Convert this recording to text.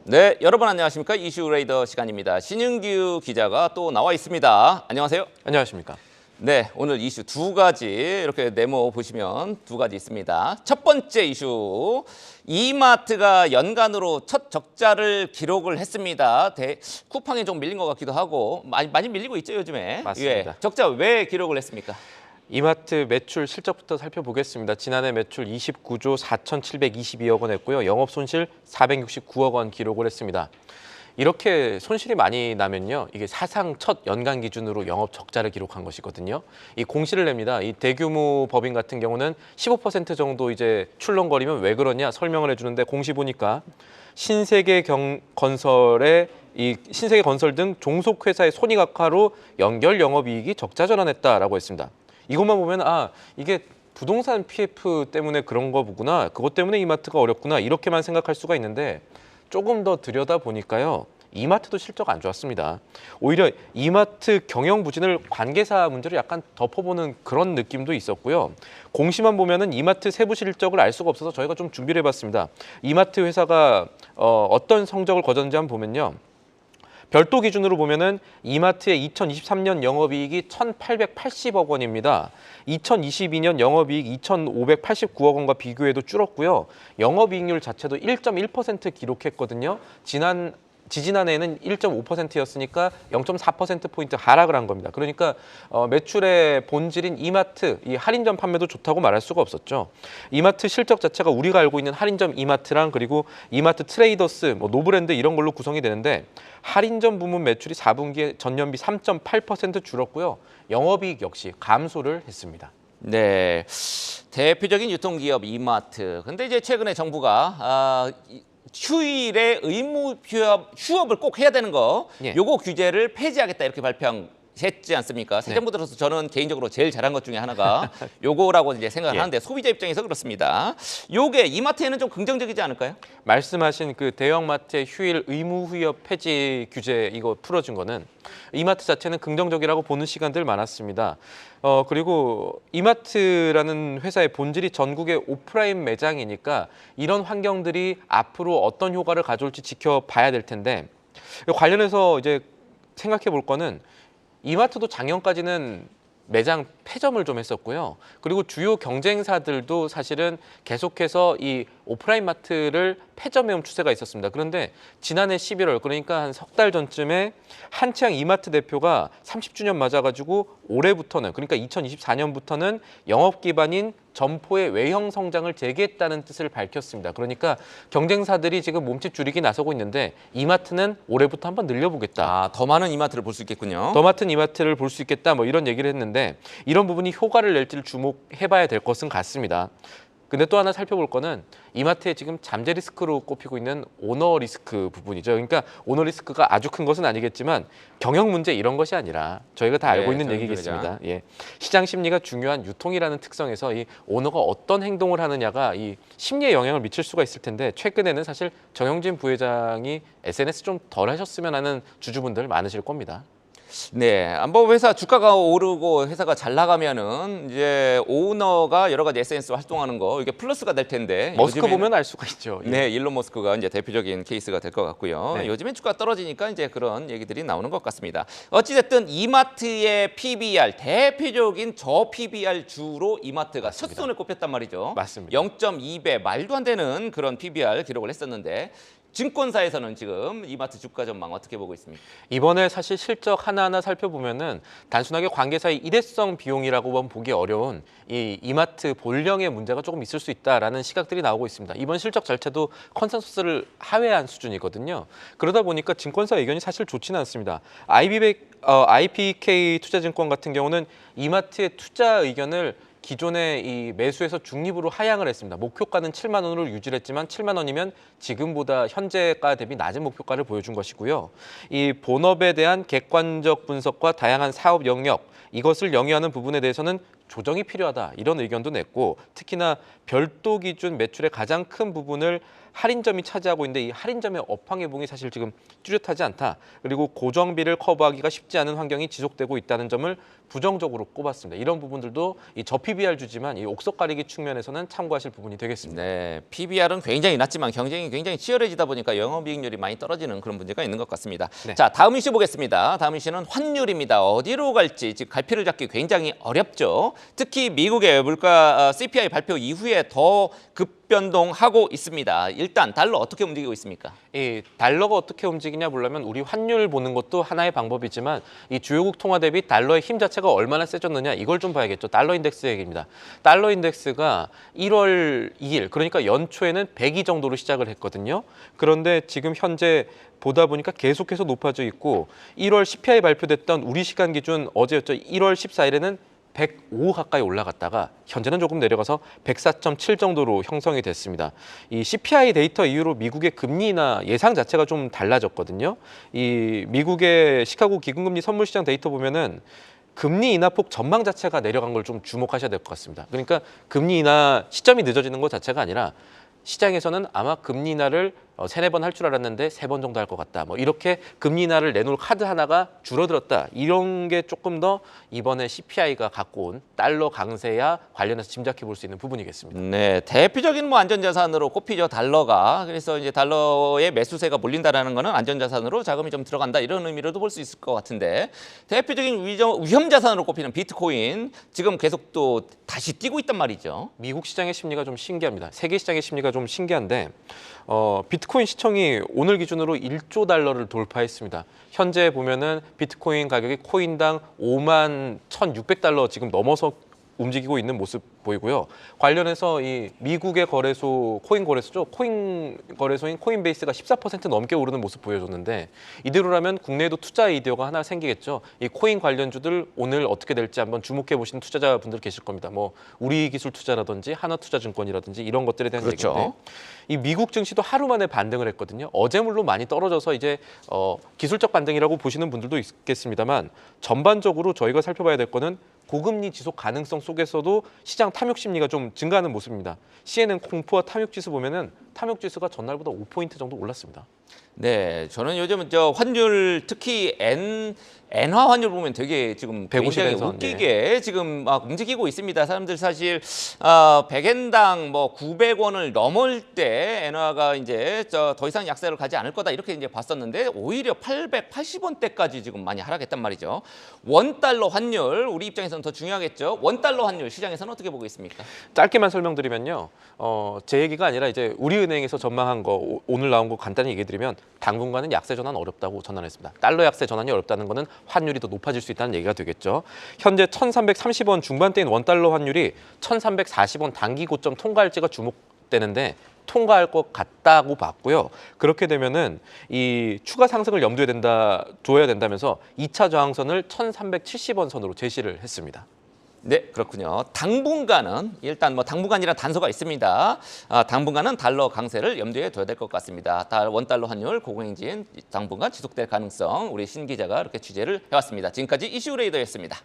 네, 여러분 안녕하십니까? 이슈레이더 시간입니다. 신윤규 기자가 또 나와 있습니다. 안녕하세요. 안녕하십니까? 네, 오늘 이슈 두 가지 이렇게 네모 보시면 두 가지 있습니다. 첫 번째 이슈, 이마트가 연간으로 첫 적자를 기록을 했습니다. 쿠팡에 좀 밀린 것 같기도 하고 많이 밀리고 있죠 요즘에. 맞습니다. 예, 적자 왜 기록을 했습니까? 이마트 매출 실적부터 살펴보겠습니다. 지난해 매출 29조 4,722억 원 했고요. 영업 손실 469억 원 기록을 했습니다. 이렇게 손실이 많이 나면요, 이게 사상 첫 연간 기준으로 영업 적자를 기록한 것이거든요. 이 공시를 냅니다. 이 대규모 법인 같은 경우는 15% 정도 이제 출렁거리면 왜 그러냐 설명을 해주는데 공시 보니까 신세계 건설 등 종속 회사의 손익악화로 연결 영업이익이 적자 전환했다라고 했습니다. 이것만 보면 이게 부동산 PF 때문에 그런 거 보구나, 그것 때문에 이마트가 어렵구나 이렇게만 생각할 수가 있는데 조금 더 들여다 보니까요, 이마트도 실적 안 좋았습니다. 오히려 이마트 경영 부진을 관계사 문제로 약간 덮어보는 그런 느낌도 있었고요. 공시만 보면은 이마트 세부 실적을 알 수가 없어서 저희가 좀 준비를 해봤습니다. 이마트 회사가 어떤 성적을 거뒀는지 한번 보면요. 별도 기준으로 보면은 이마트의 2023년 영업이익이 1,880억 원입니다. 2022년 영업이익 2,589억 원과 비교해도 줄었고요. 영업이익률 자체도 1.1% 기록했거든요. 지지난해에는 1.5%였으니까 0.4%포인트 하락을 한 겁니다. 그러니까 매출의 본질인 이마트, 이 할인점 판매도 좋다고 말할 수가 없었죠. 이마트 실적 자체가 우리가 알고 있는 할인점 이마트랑 그리고 이마트 트레이더스, 노브랜드 이런 걸로 구성이 되는데 할인점 부문 매출이 4분기에 전년비 3.8% 줄었고요. 영업이익 역시 감소를 했습니다. 네, 대표적인 유통기업 이마트. 근데 이제 최근에 정부가 휴일에 의무 휴업을 꼭 해야 되는 거, 예. 요거 규제를 폐지하겠다 이렇게 발표했지 않습니까? 새 정부 들어서 저는 개인적으로 제일 잘한 것 중에 하나가 요거라고 이제 생각을 하는데 소비자 입장에서 그렇습니다. 요게 이마트에는 좀 긍정적이지 않을까요? 말씀하신 그 대형마트의 휴일 의무 휴업 폐지 규제 이거 풀어준 거는 이마트 자체는 긍정적이라고 보는 시간들 많았습니다. 그리고 이마트라는 회사의 본질이 전국의 오프라인 매장이니까 이런 환경들이 앞으로 어떤 효과를 가져올지 지켜봐야 될 텐데, 관련해서 이제 생각해 볼 거는 이마트도 작년까지는 매장 폐점을 좀 했었고요. 그리고 주요 경쟁사들도 사실은 계속해서 이 오프라인 마트를 폐점해온 추세가 있었습니다. 그런데 지난해 11월, 그러니까 한 석 달 전쯤에 한치ang 이마트 대표가 30주년 맞아가지고 올해부터는, 그러니까 2024년부터는 영업 기반인 점포의 외형 성장을 재개했다는 뜻을 밝혔습니다. 그러니까 경쟁사들이 지금 몸집 줄이기 나서고 있는데 이마트는 올해부터 한번 늘려보겠다. 더 많은 이마트를 볼 수 있겠군요. 더 많은 이마트를 볼 수 있겠다, 이런 얘기를 했는데 이런 부분이 효과를 낼지를 주목해봐야 될 것은 같습니다. 근데 또 하나 살펴볼 거는 이마트의 지금 잠재 리스크로 꼽히고 있는 오너 리스크 부분이죠. 그러니까 오너 리스크가 아주 큰 것은 아니겠지만 경영 문제 이런 것이 아니라 저희가 다 알고 있는 얘기겠습니다. 예. 시장 심리가 중요한 유통이라는 특성에서 이 오너가 어떤 행동을 하느냐가 이 심리에 영향을 미칠 수가 있을 텐데, 최근에는 사실 정영진 부회장이 SNS 좀 덜 하셨으면 하는 주주분들 많으실 겁니다. 네, 뭐 회사 주가가 오르고 회사가 잘 나가면은 이제 오너가 여러 가지 SNS 활동하는 거 이게 플러스가 될 텐데, 머스크 보면 알 수가 있죠. 예. 네, 일론 머스크가 이제 대표적인 케이스가 될 것 같고요. 네. 요즘엔 주가 떨어지니까 이제 그런 얘기들이 나오는 것 같습니다. 어찌됐든 이마트의 PBR, 대표적인 저 PBR 주로 이마트가 첫 손에 꼽혔단 말이죠. 맞습니다. 0.2배, 말도 안 되는 그런 PBR 기록을 했었는데, 증권사에서는 지금 이마트 주가 전망 어떻게 보고 있습니까? 이번에 사실 실적 하나하나 살펴보면은 단순하게 관계사의 일회성 비용이라고만 보기 어려운 이 이마트 본령의 문제가 조금 있을 수 있다라는 시각들이 나오고 있습니다. 이번 실적 자체도 컨센서스를 하회한 수준이거든요. 그러다 보니까 증권사 의견이 사실 좋지는 않습니다. IPK 투자증권 같은 경우는 이마트의 투자 의견을 기존의 이 매수에서 중립으로 하향을 했습니다. 목표가는 7만 원으로 유지를 했지만 7만 원이면 지금보다 현재가 대비 낮은 목표가를 보여준 것이고요. 이 본업에 대한 객관적 분석과 다양한 사업 영역, 이것을 영위하는 부분에 대해서는 조정이 필요하다, 이런 의견도 냈고, 특히나 별도 기준 매출의 가장 큰 부분을 할인점이 차지하고 있는데 이 할인점의 업황 회복이 사실 지금 뚜렷하지 않다. 그리고 고정비를 커버하기가 쉽지 않은 환경이 지속되고 있다는 점을 부정적으로 꼽았습니다. 이런 부분들도 이 저PBR 주지만 이 옥석 가리기 측면에서는 참고하실 부분이 되겠습니다. 네, PBR은 굉장히 낮지만 경쟁이 굉장히 치열해지다 보니까 영업이익률이 많이 떨어지는 그런 문제가 있는 것 같습니다. 네. 자, 다음 이슈 보겠습니다. 다음 이슈는 환율입니다. 어디로 갈지 지금 갈피를 잡기 굉장히 어렵죠. 특히 미국의 물가 CPI 발표 이후에 더 급변동하고 있습니다. 일단 달러 어떻게 움직이고 있습니까? 이 달러가 어떻게 움직이냐 보려면 우리 환율 보는 것도 하나의 방법이지만 이 주요국 통화 대비 달러의 힘 자체가 얼마나 세졌느냐 이걸 좀 봐야겠죠. 달러 인덱스 얘기입니다. 달러 인덱스가 1월 2일 그러니까 연초에는 102 정도로 시작을 했거든요. 그런데 지금 현재 보다 보니까 계속해서 높아져 있고 1월 CPI 발표됐던 우리 시간 기준 어제였죠. 1월 14일에는 105 가까이 올라갔다가 현재는 조금 내려가서 104.7 정도로 형성이 됐습니다. 이 CPI 데이터 이후로 미국의 금리 인하 예상 자체가 좀 달라졌거든요. 이 미국의 시카고 기금금리 선물시장 데이터 보면은 금리 인하폭 전망 자체가 내려간 걸 좀 주목하셔야 될 것 같습니다. 그러니까 금리 인하 시점이 늦어지는 것 자체가 아니라 시장에서는 아마 금리 인하를 3-4번 할 줄 알았는데 3번 정도 할 것 같다. 뭐 이렇게 금리 인하를 내놓을 카드 하나가 줄어들었다. 이런 게 조금 더 이번에 CPI가 갖고 온 달러 강세와 관련해서 짐작해 볼 수 있는 부분이겠습니다. 네, 대표적인 뭐 안전자산으로 꼽히죠 달러가. 그래서 이제 달러의 매수세가 몰린다라는 거는 안전자산으로 자금이 좀 들어간다 이런 의미로도 볼 수 있을 것 같은데 대표적인 위험자산으로 꼽히는 비트코인 지금 계속 또 다시 뛰고 있단 말이죠. 미국 시장의 심리가 좀 신기합니다. 세계 시장의 심리가 좀 신기한데 비트코인 시청이 오늘 기준으로 1조 달러를 돌파했습니다. 현재 보면은 비트코인 가격이 코인당 5만 1,600달러 지금 넘어서 움직이고 있는 모습 보이고요. 관련해서 이 미국의 거래소 코인 거래소죠. 코인 거래소인 코인베이스가 14% 넘게 오르는 모습 보여줬는데 이대로라면 국내에도 투자 아이디어가 하나 생기겠죠. 이 코인 관련주들 오늘 어떻게 될지 한번 주목해 보시는 투자자분들 계실 겁니다. 뭐 우리기술투자라든지 하나투자증권이라든지 이런 것들에 대한 그렇죠. 얘기인데 이 미국 증시도 하루 만에 반등을 했거든요. 어제 물론 많이 떨어져서 이제 기술적 반등이라고 보시는 분들도 있겠습니다만 전반적으로 저희가 살펴봐야 될 거는 고금리 지속 가능성 속에서도 시장 탐욕 심리가 좀 증가하는 모습입니다. CNN 공포와 탐욕 지수 보면은 탐욕 지수가 전날보다 5포인트 정도 올랐습니다. 네, 저는 요즘 저 환율 특히 엔화 환율 보면 되게 지금 150 굉장히 엔선, 웃기게 지금 막 움직이고 있습니다. 사람들 사실 100엔당 뭐 900원을 넘을 때 엔화가 이제 더 이상 약세로 가지 않을 거다 이렇게 이제 봤었는데 오히려 880원대까지 지금 많이 하락했단 말이죠. 원달러 환율 우리 입장에서는 더 중요하겠죠. 원달러 환율 시장에서는 어떻게 보고 있습니까? 짧게만 설명드리면요. 제 얘기가 아니라 이제 우리은행에서 전망한 거 오늘 나온 거 간단히 얘기해 드리면 당분간은 약세 전환 어렵다고 전환했습니다. 달러 약세 전환이 어렵다는 거는 환율이 더 높아질 수 있다는 얘기가 되겠죠. 현재 1,330원 중반대인 원달러 환율이 1,340원 단기 고점 통과할지가 주목되는데 통과할 것 같다고 봤고요. 그렇게 되면은 이 추가 상승을 염두에 둬야 된다면서 2차 저항선을 1,370원 선으로 제시를 했습니다. 네, 그렇군요. 당분간은 일단 뭐 당분간이란 단서가 있습니다. 당분간은 달러 강세를 염두에 둬야 될 것 같습니다. 원달러 환율 고공행진 당분간 지속될 가능성 우리 신 기자가 이렇게 취재를 해왔습니다. 지금까지 이슈레이더였습니다.